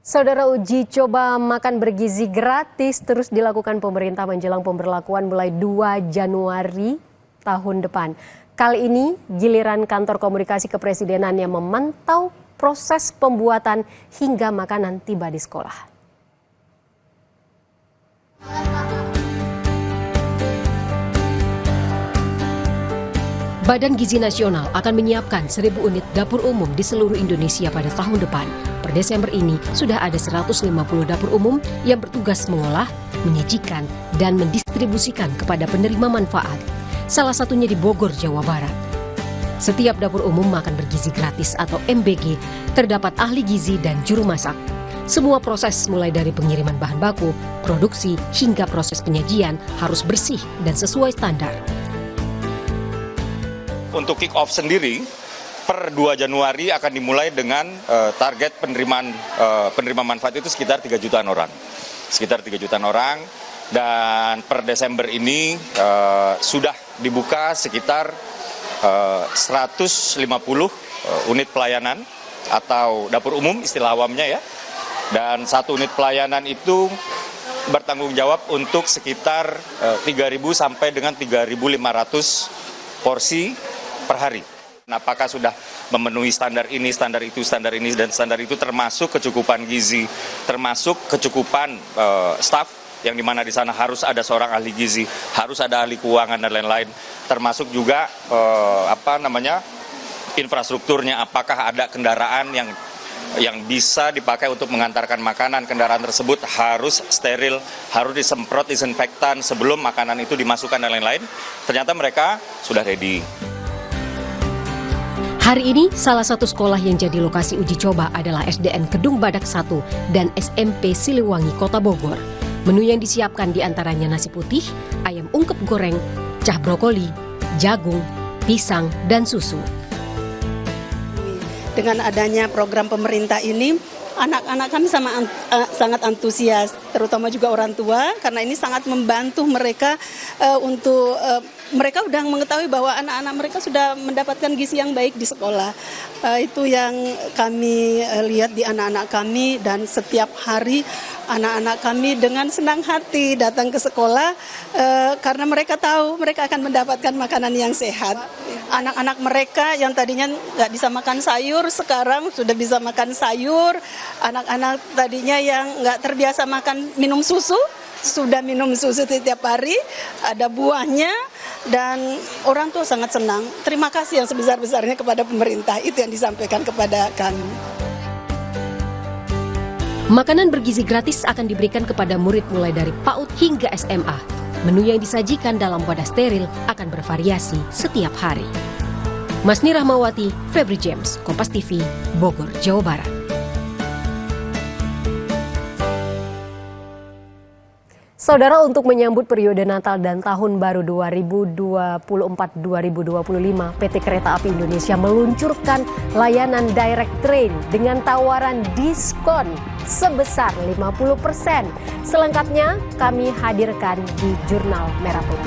Saudara, uji coba makan bergizi gratis terus dilakukan pemerintah menjelang pemberlakuan mulai 2 Januari tahun depan. Kali ini giliran kantor komunikasi kepresidenan yang memantau proses pembuatan hingga makanan tiba di sekolah. Badan Gizi Nasional akan menyiapkan 1.000 unit dapur umum di seluruh Indonesia pada tahun depan. Per Desember ini sudah ada 150 dapur umum yang bertugas mengolah, menyajikan, dan mendistribusikan kepada penerima manfaat. Salah satunya di Bogor, Jawa Barat. Setiap dapur umum makan bergizi gratis atau MBG terdapat ahli gizi dan juru masak. Semua proses mulai dari pengiriman bahan baku, produksi, hingga proses penyajian harus bersih dan sesuai standar. Untuk kick off sendiri, per 2 Januari akan dimulai dengan target penerima manfaat itu sekitar 3 jutaan orang. Sekitar 3 jutaan orang, dan per Desember ini sudah dibuka sekitar 150 unit pelayanan atau dapur umum istilah awamnya ya. Dan 1 unit pelayanan itu bertanggung jawab untuk sekitar 3.000 sampai dengan 3.500 porsi per hari. Apakah sudah memenuhi standar ini, dan standar itu termasuk kecukupan gizi, termasuk kecukupan staf, yang dimana di sana harus ada seorang ahli gizi, harus ada ahli keuangan dan lain-lain, termasuk juga infrastrukturnya, apakah ada kendaraan yang bisa dipakai untuk mengantarkan makanan. Kendaraan tersebut harus steril, harus disemprot disinfektan sebelum makanan itu dimasukkan dan lain-lain. Ternyata mereka sudah ready. Hari ini, salah satu sekolah yang jadi lokasi uji coba adalah SDN Kedung Badak 1 dan SMP Siliwangi, Kota Bogor. Menu yang disiapkan diantaranya nasi putih, ayam ungkep goreng, cah brokoli, jagung, pisang, dan susu. Dengan adanya program pemerintah ini, anak-anak kami sangat antusias, terutama juga orang tua, karena ini sangat membantu mereka untuk mereka sudah mengetahui bahwa anak-anak mereka sudah mendapatkan gizi yang baik di sekolah. Itu yang kami lihat di anak-anak kami, dan setiap hari anak-anak kami dengan senang hati datang ke sekolah karena mereka tahu mereka akan mendapatkan makanan yang sehat. Anak-anak mereka yang tadinya nggak bisa makan sayur, sekarang sudah bisa makan sayur. Anak-anak tadinya yang nggak terbiasa minum susu, sudah minum susu setiap hari, ada buahnya, dan orang tua sangat senang. Terima kasih yang sebesar-besarnya kepada pemerintah, itu yang disampaikan kepada kami. Makanan bergizi gratis akan diberikan kepada murid mulai dari PAUD hingga SMA. Menu yang disajikan dalam wadah steril akan bervariasi setiap hari. Masni Rahmawati, Febri James, Kompas TV, Bogor, Jawa Barat. Saudara, untuk menyambut periode Natal dan Tahun Baru 2024-2025, PT Kereta Api Indonesia meluncurkan layanan Direct Train dengan tawaran diskon sebesar 50%. Selengkapnya kami hadirkan di Jurnal Merah Putih.